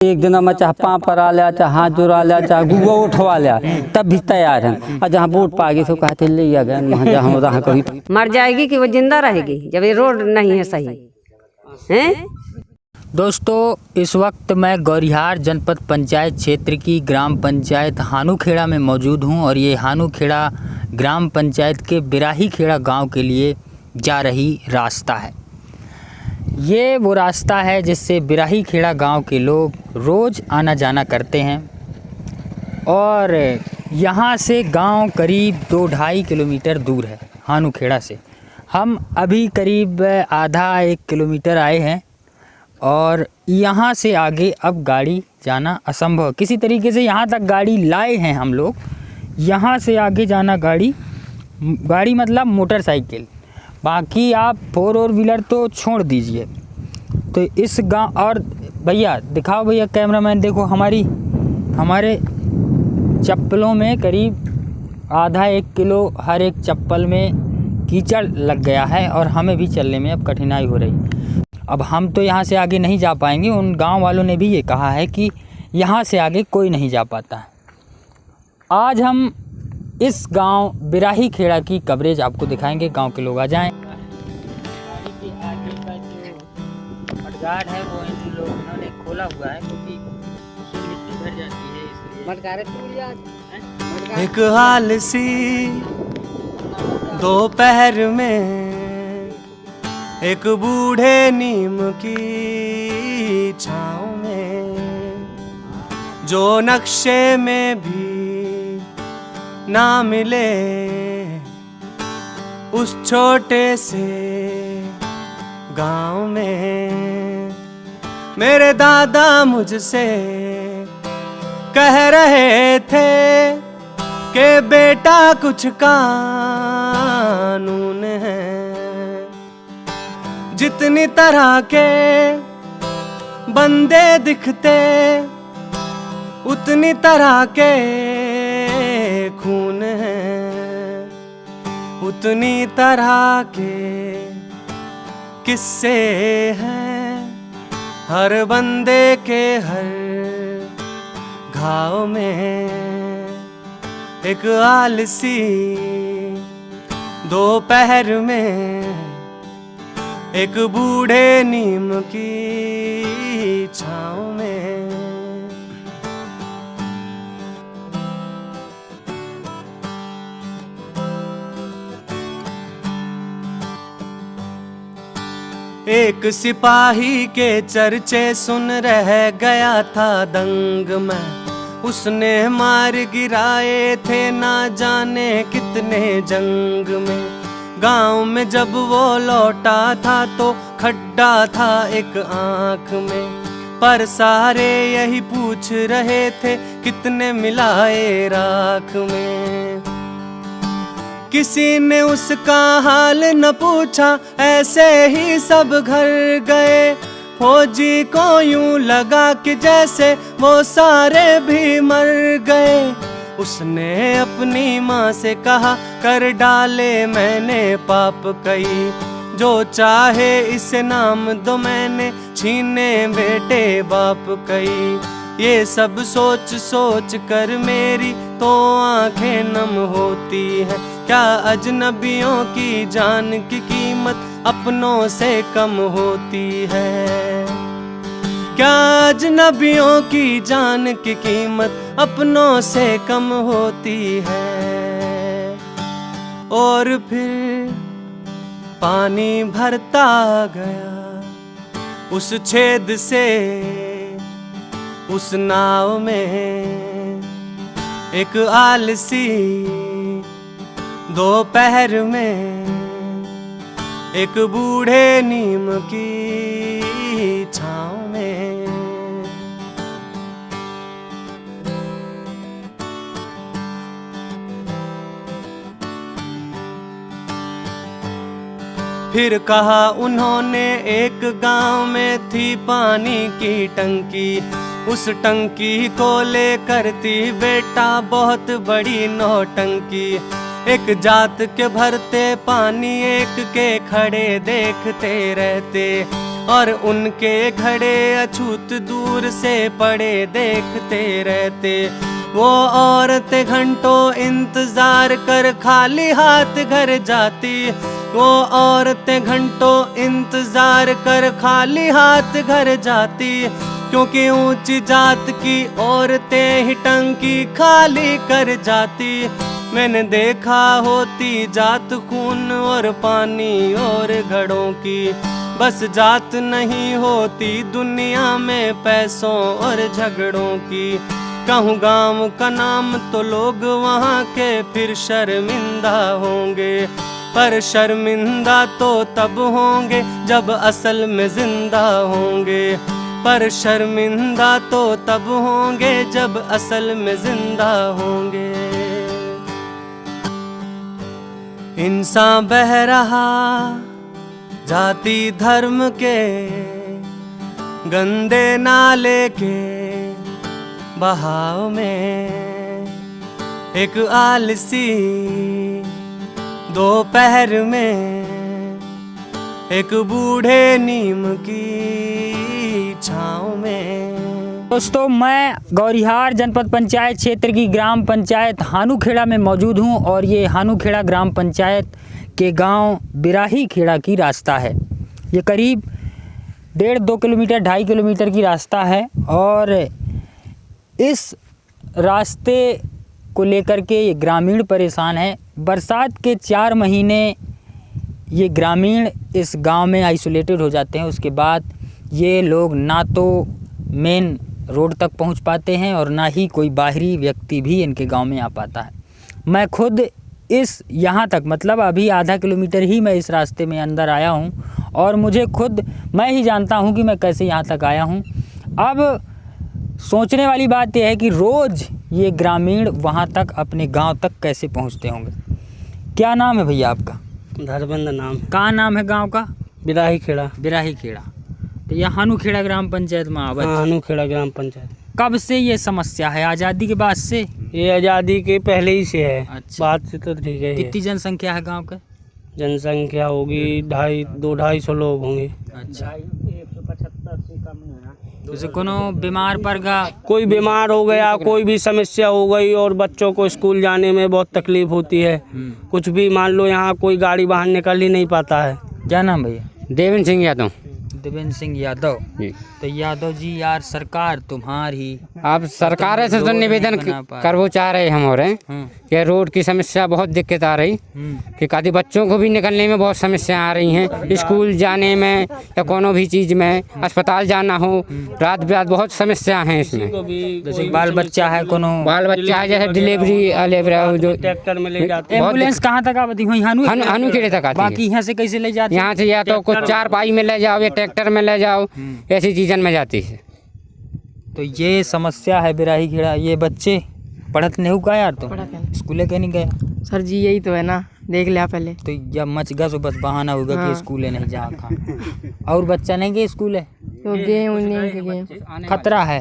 एक दिन में चाहे पाँव पर आ लिया, चाहे हाथ जुड़ा लिया, चाहे गुआ उठवा लिया, तब भी तैयार हैं। और जहाँ वोट पाएगी तो कहते ले गए वहाँ कभी मर जाएगी कि वो जिंदा रहेगी जब ये रोड नहीं है सही हैं। दोस्तों, इस वक्त मैं गौरिहार जनपद पंचायत क्षेत्र की ग्राम पंचायत हानूखेड़ा में मौजूद हूं और ये हानूखेड़ा ग्राम पंचायत के बिराही खेड़ा गांव के लिए जा रही रास्ता है। ये वो रास्ता है जिससे बिराही खेड़ा गांव के लोग रोज़ आना जाना करते हैं और यहाँ से गांव करीब 2-2.5 किलोमीटर दूर है हानूखेड़ा से। हम अभी करीब आधा 1 किलोमीटर आए हैं और यहाँ से आगे अब गाड़ी जाना असंभव। किसी तरीके से यहाँ तक गाड़ी लाए हैं हम लोग, यहाँ से आगे जाना गाड़ी मतलब मोटरसाइकिल, बाकी आप 4 व्हीलर तो छोड़ दीजिए। तो इस गांव और भैया दिखाओ, भैया कैमरामैन देखो, हमारे चप्पलों में करीब आधा 1 किलो हर एक चप्पल में कीचड़ लग गया है और हमें भी चलने में अब कठिनाई हो रही। अब हम तो यहाँ से आगे नहीं जा पाएंगे। उन गांव वालों ने भी ये कहा है कि यहाँ से आगे कोई नहीं जा पाता है। आज हम इस गांव बिराही खेड़ा की कवरेज आपको दिखाएंगे। गांव के लोग आ जाएं। मडगाड़ है वो इन लोगों ने खोला हुआ है क्योंकि उसमें मिट्टी भर जाती है, इसलिए एक हाल सी दोपहर में एक बूढ़े नीम की छाँव में, जो नक्शे में भी ना मिले उस छोटे से गांव में, मेरे दादा मुझसे कह रहे थे कि बेटा कुछ कानून है, जितनी तरह के बंदे दिखते उतनी तरह के खून है, उतनी तरह के किस्से हैं हर बंदे के हर घाव में। एक आलसी दोपहर में एक बूढ़े नीम की छाँव में, एक सिपाही के चर्चे सुन रह गया था दंग में। उसने मार गिराए थे ना जाने कितने जंग में। गांव में जब वो लौटा था तो खड्डा था एक आंख में, पर सारे यही पूछ रहे थे कितने मिलाए राख में। किसी ने उसका हाल न पूछा, ऐसे ही सब घर गए। फौजी को यूं लगा कि जैसे वो सारे भी मर गए। उसने अपनी माँ से कहा, कर डाले मैंने पाप कई, जो चाहे इसे नाम दो मैंने छीने बेटे बाप कई। ये सब सोच सोच कर मेरी तो आंखें नम होती हैं। क्या अजनबियों की जान की कीमत अपनों से कम होती है? क्या अजनबियों की जान की कीमत अपनों से कम होती है? और फिर पानी भरता गया उस छेद से उस नाव में। एक आलसी दोपहर में एक बूढ़े नीम की छाँव में। फिर कहा उन्होंने, एक गांव में थी पानी की टंकी। उस टंकी को लेकर थी बेटा बहुत बड़ी नौटंकी। एक जात के भरते पानी, एक के खड़े देखते रहते। और उनके घड़े अछूत दूर से पड़े देखते रहते। वो औरतें घंटों इंतजार कर खाली हाथ घर जाती। वो औरतें घंटों इंतजार कर खाली हाथ घर जाती, क्योंकि ऊंची जात की औरतें ही टंकी खाली कर जाती। मैंने देखा होती जात खून और पानी और घड़ों की, बस जात नहीं होती दुनिया में पैसों और झगड़ों की। कहूँ गाँव का नाम तो लोग वहाँ के फिर शर्मिंदा होंगे, पर शर्मिंदा तो तब होंगे जब असल में जिंदा होंगे। पर शर्मिंदा तो तब होंगे जब असल में जिंदा होंगे। इंसान बह रहा जाति धर्म के गंदे नाले के बहाव में, एक आलसी दोपहर में एक बूढ़े नीम की छाँव में। दोस्तों, मैं गौरिहार जनपद पंचायत क्षेत्र की ग्राम पंचायत हानूखेड़ा में मौजूद हूं और ये हानूखेड़ा ग्राम पंचायत के गांव बिराही खेड़ा की रास्ता है। ये करीब 1.5-2 किलोमीटर 2.5 किलोमीटर की रास्ता है और इस रास्ते को लेकर के ये ग्रामीण परेशान है। बरसात के 4 महीने ये ग्रामीण इस गांव में आइसोलेटेड हो जाते हैं। उसके बाद ये लोग ना तो मेन रोड तक पहुंच पाते हैं और ना ही कोई बाहरी व्यक्ति भी इनके गांव में आ पाता है। मैं खुद इस यहाँ तक मतलब अभी आधा किलोमीटर ही मैं इस रास्ते में अंदर आया हूँ और मुझे खुद मैं ही जानता हूँ कि मैं कैसे यहाँ तक आया हूँ। अब सोचने वाली बात यह है कि रोज़ ये ग्रामीण वहाँ तक अपने गांव तक कैसे पहुँचते होंगे। क्या नाम है भैया आपका? धर्मेंद्र नाम। कहाँ नाम है गांव का? बिराही खेड़ा। बिराही खेड़ा। तो यह हानूखेड़ा ग्राम पंचायत में आवत। हानूखेड़ा ग्राम पंचायत। कब से ये समस्या है? आज़ादी के बाद से? ये आज़ादी के पहले ही से है। अच्छा। बात से तो ठीक है। कितनी जनसंख्या है गांव का? जनसंख्या होगी 250-250 लोग होंगे। अच्छा। जैसे कोनो बीमार पड़ गया, कोई बीमार हो गया, कोई भी समस्या हो गई और बच्चों को स्कूल जाने में बहुत तकलीफ होती है। कुछ भी मान लो यहाँ कोई गाड़ी बाहर निकल ही नहीं पाता है। क्या नाम भैया? देवेंद्र सिंह यादव। देवेंद्र सिंह यादव। तो यादव जी यार, सरकार तुम्हारी अब सरकार से तो निवेदन करवो चाह रहे हम और कि रोड की समस्या बहुत दिक्कत आ रही कि कादी बच्चों को भी निकलने में बहुत समस्या आ रही हैं, स्कूल जाने में या कोनो भी चीज़ में, अस्पताल जाना हो, रात बिरात बहुत समस्या हैं इसमें। जैसे बाल बच्चा है, कोनो बाल बच्चा है, जैसे डिलीवरी जो ट्रैक्टर में ले जाते एम्बुलेंस कहाँ तक आती हुई? हानूखेड़े तक आती है। बाकी यहाँ से कैसे ले जाते? यहाँ से या तो कुछ 4 पाई में ले जाओ या ट्रैक्टर में ले जाओ, ऐसी चीज़न में जाती है। तो ये समस्या है बिराही खेड़ा। ये बच्चे पढ़त नहीं हुआ यार, तो स्कूले कहीं नहीं गया? सर जी यही तो है ना, देख लिया पहले। तो जब मच गया तो बस बहाना होगा कि स्कूले नहीं जा खा। और बच्चा नहीं गए स्कूले तो गए उन्हीं गए। खतरा है।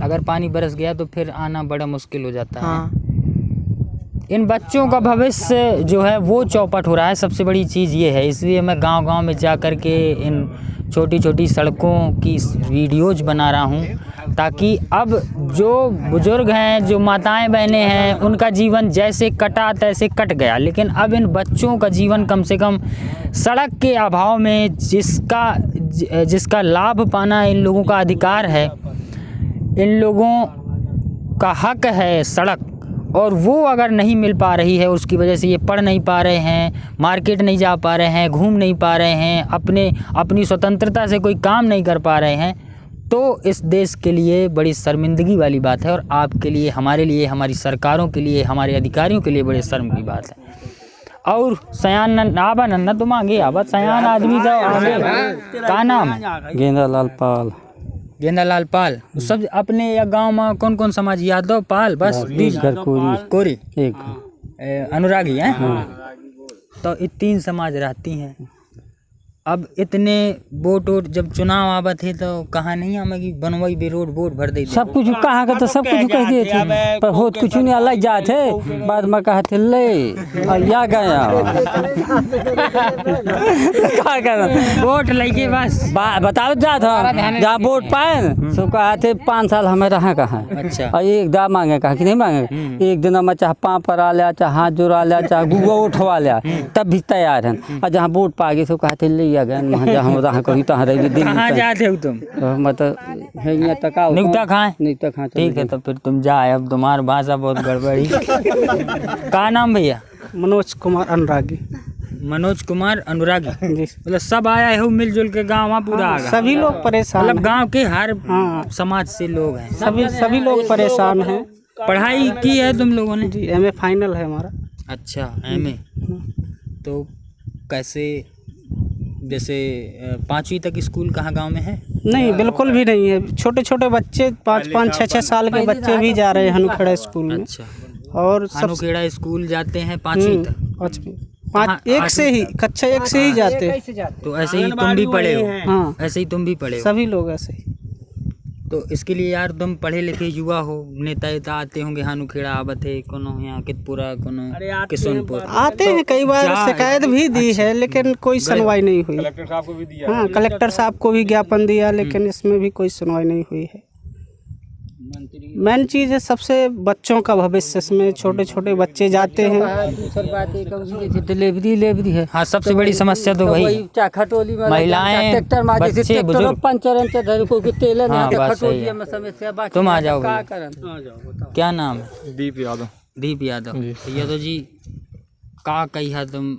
अगर पानी बरस गया तो फिर आना बड़ा मुश्किल हो जाता है। हाँ। इन बच्चों का भविष्य जो है वो चौपट हो रहा है। सबसे बड़ी चीज़ ये है, इसलिए मैं गांव-गांव में जा कर के इन छोटी छोटी सड़कों की वीडियोज बना रहा हूं, ताकि अब जो बुजुर्ग हैं, जो माताएं बहनें हैं, उनका जीवन जैसे कटा तैसे कट गया, लेकिन अब इन बच्चों का जीवन कम से कम सड़क के अभाव में जिसका लाभ पाना इन लोगों का अधिकार है, इन लोगों का हक है सड़क, और वो अगर नहीं मिल पा रही है, उसकी वजह से ये पढ़ नहीं पा रहे हैं, मार्केट नहीं जा पा रहे हैं, घूम नहीं पा रहे हैं, अपनी स्वतंत्रता से कोई काम नहीं कर पा रहे हैं, तो इस देश के लिए बड़ी शर्मिंदगी वाली बात है। और आपके लिए, हमारे लिए, हमारी सरकारों के लिए, हमारे अधिकारियों के लिए बड़े शर्म की बात है। और सयान आबा नन्ना तुम आगे आबा, सयान आदमी जाओ आगे। का नाम है? गेंदालाल पाल। गेंदालाल पाल। सब अपने या गांव में कौन कौन समाज? यादव, पाल, बस घर कोरी एक अनुरागी हैं। तो ये 3 समाज रहती हैं। अब इतने वोट वोट जब चुनाव आवा थे तो कहाँ नहीं आमेगी बनवाई बे रोड वोट भर दे सब कुछ कहाँ का तो सब कुछ कह दिए थे पर होत कुछ नहीं अलग जाते बाद में कहते ले और या गया क्या करना वोट लेके बस बताओ जा था जहाँ वोट पाए सब कहते 5 साल हमें रहा कहाँ अच्छा और एक दा मांगे कहा कि नहीं मांगे एक दिन में चाहे पाँव पर आ लिया चाहे हाथ जोड़ा लिया चाहे गुआ उठवा लिया तब भी तैयार हैं और जहाँ वोट पा गए सब कहते ले गए वहाँ जहाँ रहा कहीं तहाँ रही कहाँ जाते हो तुम मतलब है तका न्यूता खाए नहीं तो कहाँ ठीक है तो फिर तुम जाए अब तुम्हारी भाषा बहुत गड़बड़ी का नाम भैया मनोज कुमार अनुरागी। मनोज कुमार अनुरागी जी मतलब सब आया हो मिलजुल के गाँव वहाँ पूरा आ गया सभी लोग परेशान मतलब गांव के हर हाँ। समाज से लोग हैं सभी लोग परेशान हैं। पढ़ाई की है तुम लोगों ने जी एमए फाइनल है हमारा। अच्छा एमए तो कैसे जैसे 5वीं तक स्कूल कहाँ गांव में है नहीं बिल्कुल भी नहीं है। छोटे छोटे बच्चे 5-5 6-6 साल के बच्चे भी जा रहे हैं हनुखेड़ा स्कूल में। अच्छा और सब हनुखेड़ा स्कूल जाते हैं 5वीं तक एक से ही कक्षा 1 से ही जाते हैं। तो ऐसे ही तुम भी पढ़े हो हाँ ऐसे ही तुम भी पढ़े हो सभी लोग ऐसे ही। तो इसके लिए यार तुम पढ़े लिखे युवा हो नेता एता आते होंगे हनुखेड़ा आवत है कोनो यहाँ कितपुरा कोनो किशनपुर आते हैं कई बार शिकायत भी दी है लेकिन कोई सुनवाई नहीं हुई। कलेक्टर साहब को भी दिया। हाँ कलेक्टर साहब को भी ज्ञापन दिया लेकिन इसमें भी कोई सुनवाई नहीं हुई है। मेन चीज़ है सबसे बच्चों का भविष्य। इसमें छोटे छोटे बच्चे जाते हैं। डिलीवरी है हाँ सबसे बड़ी समस्या तो वही खटोली में महिलाएं बच्चे बुजुर्ग पंचर को तेल हाँ, बात सही है। में समस्या तुम आ जाओ भैया। करन क्या नाम है दीप यादव। दीप यादव यादव जी का कहिया तुम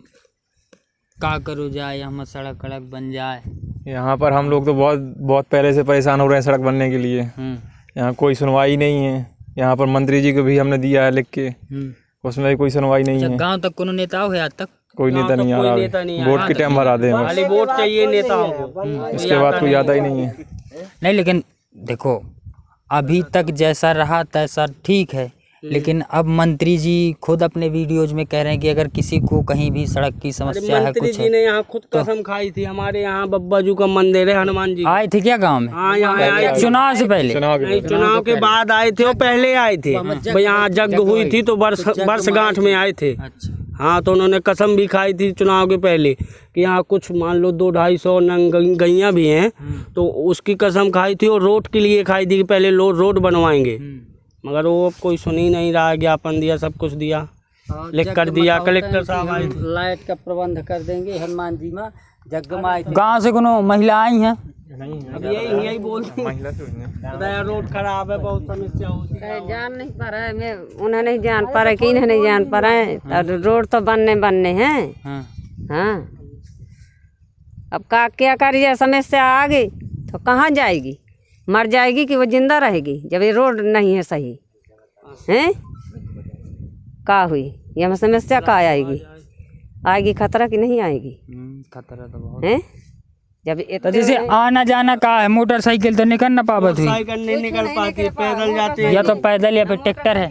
का करो जाए यहाँ सड़क कड़क बन जाए। यहाँ पर हम लोग तो बहुत पहले से परेशान हो रहे हैं सड़क बनने के लिए। यहाँ कोई सुनवाई नहीं है। यहाँ पर मंत्री जी को भी हमने दिया है लिख के उसमें भी कोई सुनवाई नहीं है। गांव तक कोनो नेता हो आज तक कोई नेता नहीं आ रहा। वोट के टाइम भरा दे खाली वोट चाहिए नेताओं को। इसके बाद कोई आता ही नहीं है। नहीं लेकिन देखो अभी तक जैसा रहा तैसा ठीक है लेकिन अब मंत्री जी खुद अपने वीडियोज में कह रहे हैं कि अगर किसी को कहीं भी सड़क की समस्या है मंत्री कुछ जी ने यहाँ खुद कसम खाई थी। हमारे यहाँ बब्बा जी का मंदिर है हनुमान जी। आए थे क्या गांव में हाँ यहाँ आए थे। चुनाव से पहले चुनाव के बाद आए थे और पहले आए थे। यहाँ यज्ञ हुई थी तो वर्षगांठ में आए थे। अच्छा हाँ तो उन्होंने कसम भी खाई थी चुनाव के पहले कि यहाँ कुछ मान लो 200-250 नंग गैया भी हैं तो उसकी कसम खाई थी और रोड के लिए खाई थी कि पहले रोड बनवाएंगे। मगर वो कोई सुन ही नहीं रहा। ज्ञापन दिया सब कुछ दिया लिख कर दिया। कलेक्टर साहब आए थे। लाइट का प्रबंध कर देंगे हनुमान जी में जगमा गांव से कोनो महिला आई हैं अब यही बोलते हैं रोड खराब है बहुत समस्या होती है। जान नहीं पा रहा है मैं उन्हें नहीं जान पा रहा कि इन्हें नहीं जान पा रहा है। रोड तो बनने हैं हाँ अब क्या करिए समस्या आ गई तो कहाँ जाएगी मर जाएगी कि वो जिंदा रहेगी जब ये रोड नहीं है सही हैं का हुई ये समस्या का आएगी खतरा कि नहीं आएगी खतरा तो बहुत हैं जब तो जैसे आना जाना का है मोटरसाइकिल तो निकल ना पावत हुई साइकिल नहीं निकल पाती पैदल जाते हैं। या तो पैदल या फिर ट्रैक्टर है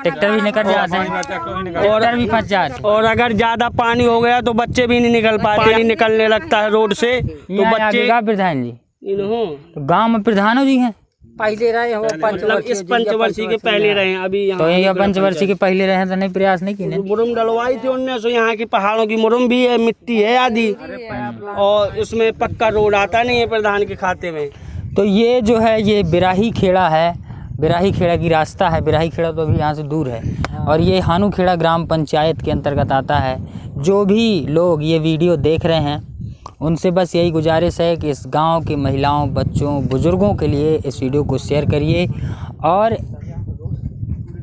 ट्रैक्टर भी निकल जाते हैं ट्रैक्टर भी फंस जाते और अगर ज्यादा पानी हो गया तो बच्चे भी नहीं निकल पाते। पानी निकलने लगता है रोड से तो बच्चे प्रधान जी इन्हों तो गांव में प्रधानो जी हैं पहले रहे हो मतलब इस पंचवर्षीय के पहले रहे हैं। अभी तो ये पंचवर्षीय के पहले रहे हैं तो नहीं प्रयास नहीं किए मुरुम डलवाई थी उनने सो यहाँ की पहाड़ों की मुरुम भी है मिट्टी है आदि और उसमें पक्का रोड आता नहीं है प्रधान के खाते में। तो ये जो है ये बिराही खेड़ा है बिराही खेड़ा की रास्ता है। बिराही खेड़ा तो अभी यहाँ से दूर है और ये हानूखेड़ा ग्राम पंचायत के अंतर्गत आता है। जो भी लोग ये वीडियो देख रहे हैं उनसे बस यही गुजारिश है कि इस गांव की महिलाओं बच्चों बुज़ुर्गों के लिए इस वीडियो को शेयर करिए और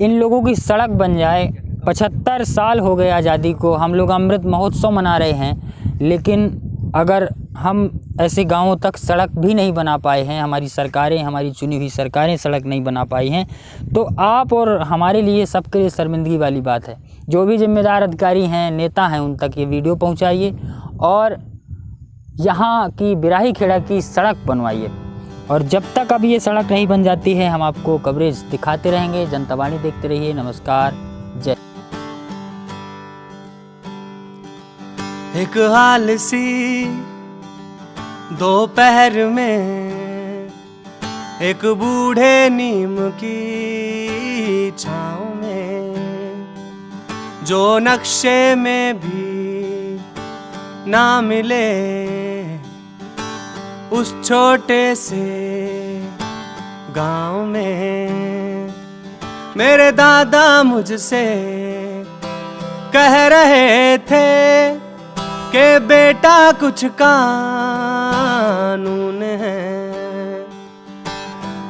इन लोगों की सड़क बन जाए। 75 साल हो गए आज़ादी को। हम लोग अमृत महोत्सव मना रहे हैं लेकिन अगर हम ऐसे गांवों तक सड़क भी नहीं बना पाए हैं हमारी सरकारें हमारी चुनी हुई सरकारें सड़क नहीं बना पाई हैं तो आप और हमारे लिए सबके लिए शर्मिंदगी वाली बात है। जो भी जिम्मेदार अधिकारी हैं नेता हैं उन तक ये वीडियो पहुँचाइए और यहाँ की बिराही खेड़ा की सड़क बनवाइए। और जब तक अब ये सड़क नहीं बन जाती है हम आपको कवरेज दिखाते रहेंगे। जनता वाणी देखते रहिए। नमस्कार जय। एक हाल सी दोपहर में एक बूढ़े नीम की छाँव में, जो नक्शे में भी ना मिले उस छोटे से गांव में। मेरे दादा मुझसे कह रहे थे कि बेटा कुछ कानून है,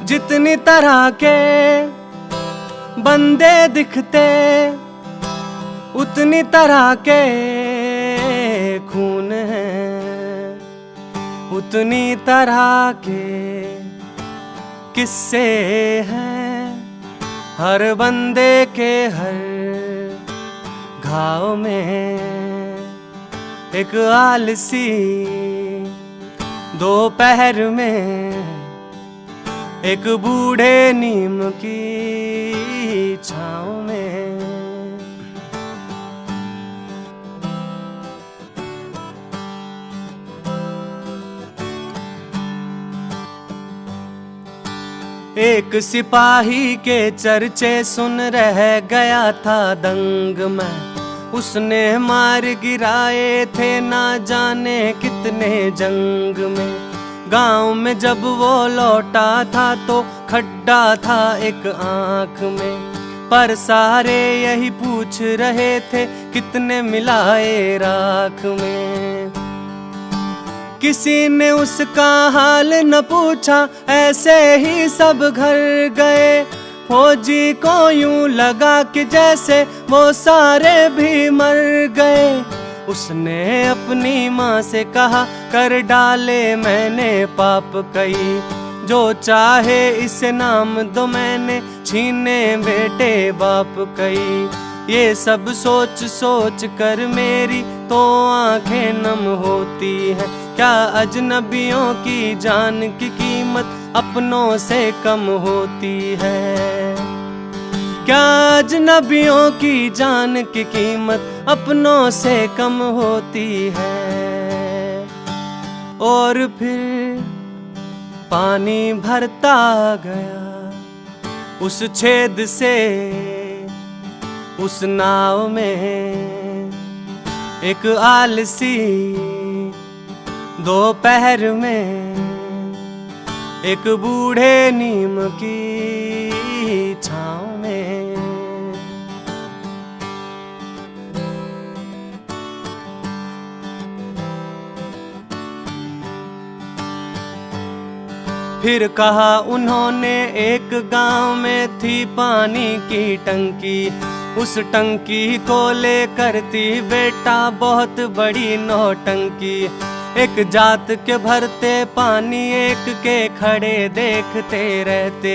जितनी तरह के बंदे दिखते उतनी तरह के खून है, उतनी तरह के किस्से हैं हर बंदे के हर घाव में। एक आलसी दोपहर में एक बूढ़े नीम की छाँव में। एक सिपाही के चर्चे सुन रह गया था दंग मैं, उसने मार गिराए थे ना जाने कितने जंग में। गांव में जब वो लौटा था तो खड्डा था एक आँख में, पर सारे यही पूछ रहे थे कितने मिलाए राख में। किसी ने उसका हाल न पूछा, ऐसे ही सब घर गए। फौजी को यूं लगा कि जैसे वो सारे भी मर गए। उसने अपनी माँ से कहा, कर डाले मैंने पाप कई, जो चाहे इसे नाम दो मैंने छीने बेटे बाप कई। ये सब सोच सोच कर मेरी तो आंखें नम होती हैं। क्या अजनबियों की जान की कीमत अपनों से कम होती है? क्या अजनबियों की जान की कीमत अपनों से कम होती है? और फिर पानी भरता गया उस छेद से उस नाव में। एक आलसी दोपहर में एक बूढ़े नीम की छाँव में। फिर कहा उन्होंने, एक गांव में थी पानी की टंकी, उस टंकी को लेकर थी बेटा बहुत बड़ी नौटंकी। एक जात के भरते पानी एक के खड़े देखते रहते,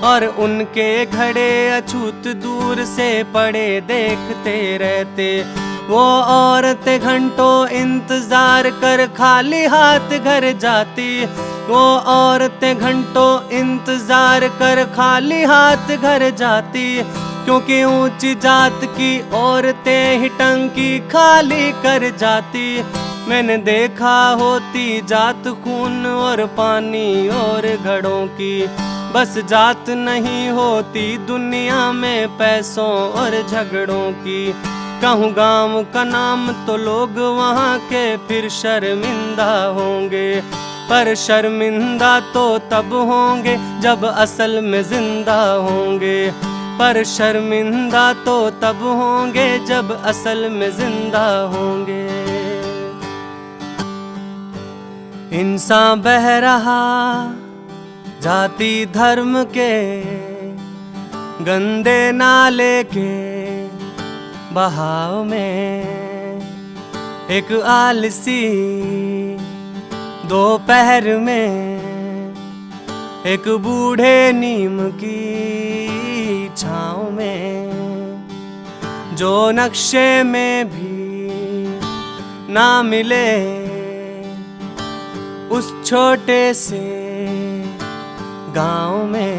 और उनके घड़े अछूत दूर से पड़े देखते रहते। वो औरतें घंटों इंतजार कर खाली हाथ घर जाती, वो औरतें घंटों इंतजार कर खाली हाथ घर जाती। क्योंकि ऊंची जात की औरतें ही टंकी खाली कर जाती। मैंने देखा होती जात खून और पानी और घड़ों की, बस जात नहीं होती दुनिया में पैसों और झगड़ों की। कहूँ गांव का नाम तो लोग वहाँ के फिर शर्मिंदा होंगे, पर शर्मिंदा तो तब होंगे जब असल में जिंदा होंगे। पर शर्मिंदा तो तब होंगे जब असल में जिंदा होंगे। इंसान बह रहा जाति धर्म के गंदे नाले के बहाव में। एक आलसी दोपहर में एक बूढ़े नीम की छाँव में, जो नक्शे में भी ना मिले उस छोटे से गांव में।